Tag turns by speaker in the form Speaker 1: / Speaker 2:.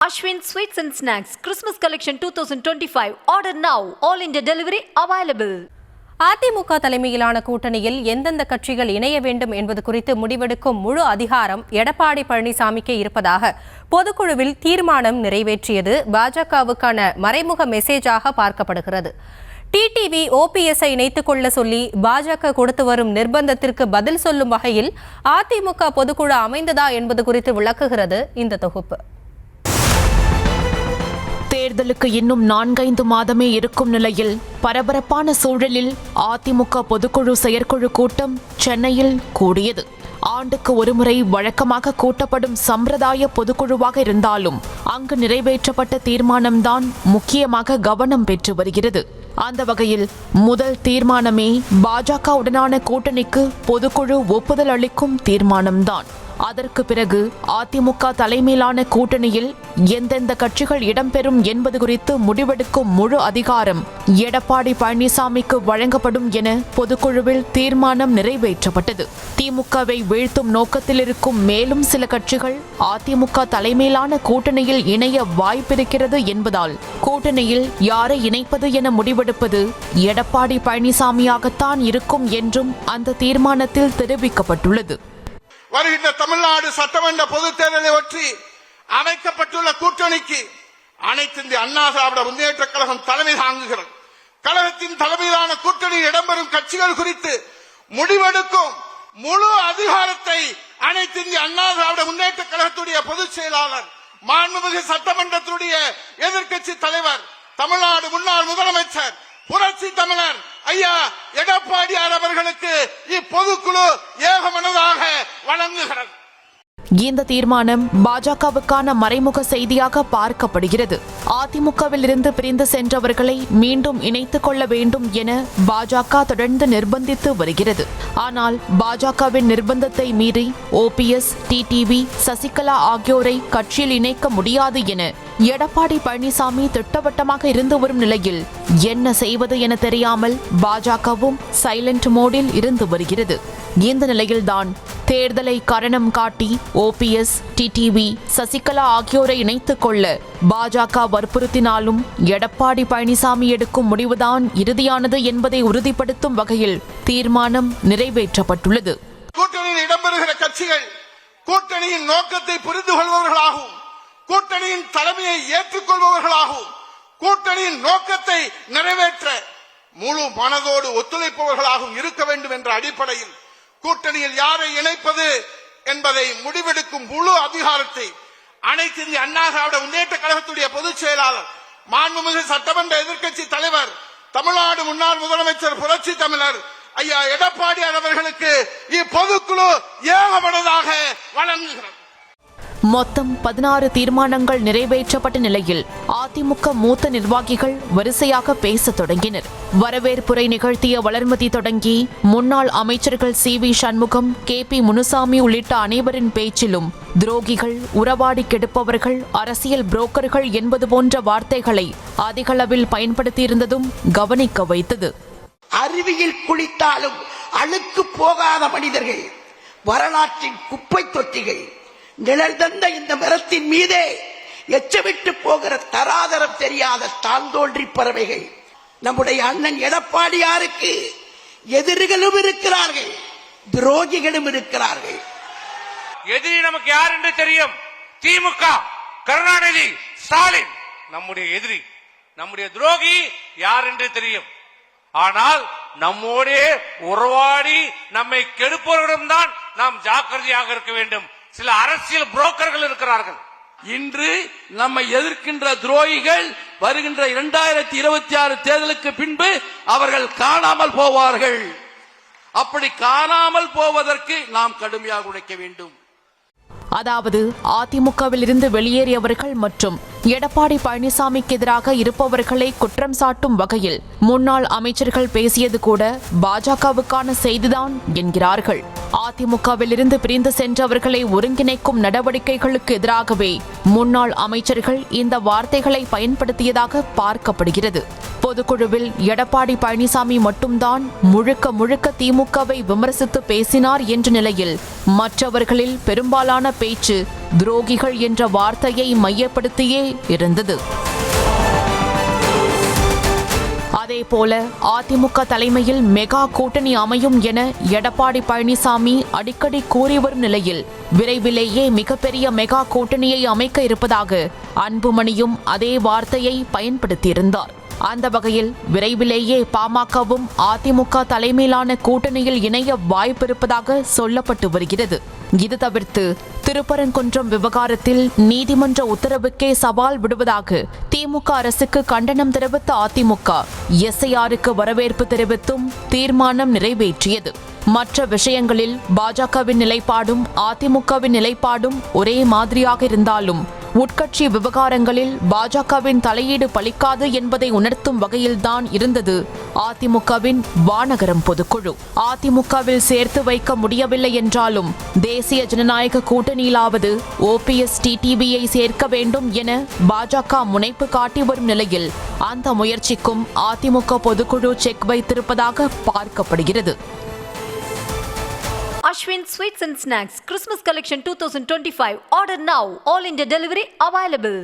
Speaker 1: Ashwin Sweets and Snacks Christmas Collection 2025. Order now. All India delivery available.
Speaker 2: AIADMK தலைமையிலான கூட்டணியில் எந்தெந்த கட்சிகள் இணைய வேண்டும் என்பது குறித்து முடிவெடுக்கும் முழு அதிகாரம் எடப்பாடி பழனிசாமிக்கு இருப்பதாக பொதுக்குழுவில் தீர்மானம் நிறைவேற்றியது பாஜகவுக்கான மறைமுக மெசேஜாக பார்க்கப்படுகிறது. டிடிவி ஓபிஎஸ்ஐ இணைத்துக் கொள்ள சொல்லி பாஜக கொடுத்து வரும் நிர்பந்தத்திற்கு பதில் சொல்லும் வகையில் அதிமுக பொதுக்குழு அமைந்ததா என்பது குறித்து விளக்குகிறது இந்த தொகுப்பு.
Speaker 3: தேர்தலுக்கு இன்னும் 4-5 மாதமே இருக்கும் நிலையில் பரபரப்பான சூழலில் அதிமுக பொதுக்குழு செயற்குழு கூட்டம் சென்னையில் கூடியது. ஆண்டுக்கு ஒருமுறை வழக்கமாக கூட்டப்படும் சம்பிரதாய பொதுக்குழுவாக இருந்தாலும் அங்கு நிறைவேற்றப்பட்ட தீர்மானம்தான் முக்கியமாக கவனம் பெற்று வருகிறது. அந்த வகையில் முதல் தீர்மானமே பாஜகவுடனான கூட்டணிக்கு பொதுக்குழு ஒப்புதல் அளிக்கும் தீர்மானம்தான். அதற்கு பிறகு அதிமுக தலைமையிலான கூட்டணியில் எந்தெந்த கட்சிகள் இடம்பெறும் என்பது குறித்து முடிவெடுக்கும் முழு அதிகாரம் எடப்பாடி பழனிசாமிக்கு வழங்கப்படும் என பொதுக்குழுவில் தீர்மானம் நிறைவேற்றப்பட்டது. திமுகவை வீழ்த்தும் நோக்கத்தில் இருக்கும் மேலும் சில கட்சிகள் அதிமுக தலைமையிலான கூட்டணியில் இணைய வாய்ப்பிருக்கிறது என்பதால் கூட்டணியில் யாரை இணைப்பது என முடிவெடுப்பது எடப்பாடி பழனிசாமியாகத்தான் இருக்கும் என்றும் அந்த தீர்மானத்தில் தெரிவிக்கப்பட்டுள்ளது.
Speaker 4: வருகின்ற தமிழ்நாடு சட்டமன்ற பொதுத் தேர்தலை ஒட்டி அமைக்கப்பட்டுள்ள கூட்டணிக்கு அனைத்து இந்திய அண்ணா திராவிட முன்னேற்ற கழகம் தலைமை தாங்குகிறது. கழகத்தின் தலைமையிலான கூட்டணியில் இடம்பெறும் கட்சிகள் குறித்து முடிவெடுக்கும் முழு அதிகாரத்தை அனைத்து இந்திய அண்ணா திராவிட முன்னேற்ற கழகத்துடைய பொதுச் செயலாளர், மாண்புமிகு சட்டமன்றத்துடைய எதிர்க்கட்சி தலைவர், தமிழ்நாடு முன்னாள் முதலமைச்சர், புரட்சி தமிழர் ஐயா எடப்பாடியார் அவர்களுக்கு இப்பொதுக்குழு ஏகமனதாக வழங்குகிறது.
Speaker 3: இந்த தீர்மானம் பாஜகவுக்கான மறைமுக செய்தியாக பார்க்கப்படுகிறது. அதிமுகவில் இருந்து பிரிந்து சென்றவர்களை மீண்டும் இணைத்துக் கொள்ள வேண்டும் என பாஜக தொடர்ந்து நிர்பந்தித்து வருகிறது. ஆனால் பாஜகவின் நிர்பந்தத்தை மீறி ஓபிஎஸ், டிடிவி, சசிகலா ஆகியோரை கட்சியில் இணைக்க முடியாது என எடப்பாடி பழனிசாமி திட்டவட்டமாக இருந்து வரும் நிலையில் என்ன செய்வது என தெரியாமல் பாஜகவும் சைலண்ட் மோடில் இருந்து வருகிறது. இந்த நிலையில்தான் தேர்தலை காரணம் காட்டி ஓபிஎஸ், டிடிவி, சசிகலா ஆகியோரை இணைத்துக் கொள்ள பாஜக வற்புறுத்தினாலும் எடப்பாடி பழனிசாமி எடுக்கும் முடிவுதான் இறுதியானது என்பதை உறுதிப்படுத்தும் வகையில் தீர்மானம் நிறைவேற்றப்பட்டுள்ளது.
Speaker 4: கூட்டணியில் இடம்பெறுகிற கட்சிகள் கூட்டணியின் நோக்கத்தை புரிந்து கொள்பவர்களாகவும், கூட்டணியின் தலைமையை ஏற்றுக்கொள்பவர்களாகவும், கூட்டணியின் நோக்கத்தை நிறைவேற்ற முழு மனதோடு ஒத்துழைப்பவர்களாகவும் இருக்க வேண்டும் என்ற அடிப்படையில் கூட்டணியில் யாரை இணைப்பது என்பதை முடிவெடுக்கும் முழு அதிகாரத்தை அனைத்து இந்திய அண்ணா திராவிட முன்னேற்ற கழகத்துடைய பொதுச் செயலாளர், மாண்புமிகு சட்டமன்ற எதிர்க்கட்சி தலைவர், தமிழ்நாடு முன்னாள் முதலமைச்சர், புரட்சி தமிழர் ஐயா எடப்பாடியார் அவர்களுக்கு இப்பொதுக்குழு ஏகமனதாக வழங்குகிறது.
Speaker 3: மொத்தம் 16 தீர்மானங்கள் நிறைவேற்றப்பட்ட நிலையில் அதிமுக மூத்த நிர்வாகிகள் வரிசையாக பேசத் தொடங்கினர். வரவேற்புரை நிகழ்த்திய வளர்மதி தொடங்கி முன்னாள் அமைச்சர்கள் சி.வி. சண்முகம், கே.பி. முனுசாமி உள்ளிட்ட அனைவரின் பேச்சிலும் துரோகிகள், உறவாடி கெடுப்பவர்கள், அரசியல் புரோக்கர்கள் என்பது போன்ற வார்த்தைகளை அதிகளவில் பயன்படுத்தியிருந்ததும் கவனிக்க வைத்தது.
Speaker 5: அறிவியல் குளித்தாலும் அழுக்கு போகாத மனிதர்கள், வரலாற்றின் குப்பை தொட்டிகள், நிழல் தந்த இந்த மரத்தின் மீதே எச்சமிட்டு போகிற தராதரம் தெரியாத தாந்தோன்றி பறவைகள். நம்முடைய அண்ணன் எடப்பாடியாருக்கு எதிரிகளும் இருக்கிறார்கள், துரோகிகளும் இருக்கிறார்கள்.
Speaker 6: எதிரி நமக்கு யார் என்று தெரியும். திமுக, கருணாநிதி, ஸ்டாலின் நம்முடைய எதிரி. நம்முடைய துரோகி யார் என்று தெரியும். ஆனால் நம்மோடே உறவாடி நம்மை கெடுப்பவரிடம் தான் நாம் ஜாக்கிரதையாக இருக்க வேண்டும். சில அரசியல் புரோக்கர்கள் இருக்கிறார்கள்.
Speaker 7: இன்று நம்மை எதிர்க்கின்ற துரோகிகள் வருகின்ற 2026 தேர்தலுக்கு பின்பு அவர்கள் காணாமல் போவார்கள். அப்படி காணாமல் போவதற்கு நாம் கடுமையாக உழைக்க வேண்டும்.
Speaker 3: அதாவது அதிமுகவில் இருந்து வெளியேறியவர்கள் மற்றும் எடப்பாடி பழனிசாமிக்கு எதிராக இருப்பவர்களை குற்றம் சாட்டும் வகையில் முன்னாள் அமைச்சர்கள் பேசியது கூட பாஜகவுக்கான செய்திதான் என்கிறார்கள். அதிமுகவில் இருந்து பிரிந்து சென்றவர்களை ஒருங்கிணைக்கும் நடவடிக்கைகளுக்கு எதிராகவே முன்னாள் அமைச்சர்கள் இந்த வார்த்தைகளை பயன்படுத்தியதாக பார்க்கப்படுகிறது. பொதுக்குழுவில் எடப்பாடி பழனிசாமி மட்டும்தான் முழுக்க முழுக்க திமுகவை விமர்சித்து பேசினார் என்ற நிலையில் மற்றவர்களில் பெரும்பாலான பேச்சு துரோகிகள் என்ற வார்த்தையை மையப்படுத்தியே இருந்தது. அதேபோல அதிமுக தலைமையில் மெகா கூட்டணி அமையும் என எடப்பாடி பழனிசாமி அடிக்கடி கூறி வரும் நிலையில் விரைவிலேயே மிகப்பெரிய மெகா கூட்டணியை அமைக்க இருப்பதாக அன்புமணியும் அதே வார்த்தையை பயன்படுத்தியிருந்தார். அந்த வகையில் விரைவிலேயே பாமகவும் அதிமுக தலைமையிலான கூட்டணியில் இணைய வாய்ப்பிருப்பதாக சொல்லப்பட்டு வருகிறது. இது தவிர்த்து திருப்பரங்குன்றம் விவகாரத்தில் நீதிமன்ற உத்தரவுக்கே சவால் விடுவதாக திமுக அரசுக்கு கண்டனம் தெரிவித்த அதிமுக எஸ்ஐஆருக்கு வரவேற்பு தெரிவித்தும் தீர்மானம் நிறைவேற்றியது. மற்ற விஷயங்களில் பாஜகவின் நிலைப்பாடும் அதிமுகவின் நிலைப்பாடும் ஒரே மாதிரியாக இருந்தாலும் உட்கட்சி விவகாரங்களில் பாஜகவின் தலையீடு பலிக்காது என்பதை உணர்த்தும் வகையில்தான் இருந்தது அதிமுகவின் வானகரம் பொதுக்குழு. அதிமுகவில் சேர்த்து வைக்க முடியவில்லை என்றாலும் தேசிய ஜனநாயக கூட்டணியிலாவது ஓபிஎஸ் டிடிவியை சேர்க்க வேண்டும் என பாஜக முனைப்பு காட்டி வரும் நிலையில் அந்த முயற்சிக்கும் அதிமுக பொதுக்குழு செக் வைத்திருப்பதாக பார்க்கப்படுகிறது.
Speaker 1: Ashwin Sweets and Snacks Christmas Collection 2025. Order now. All India delivery available.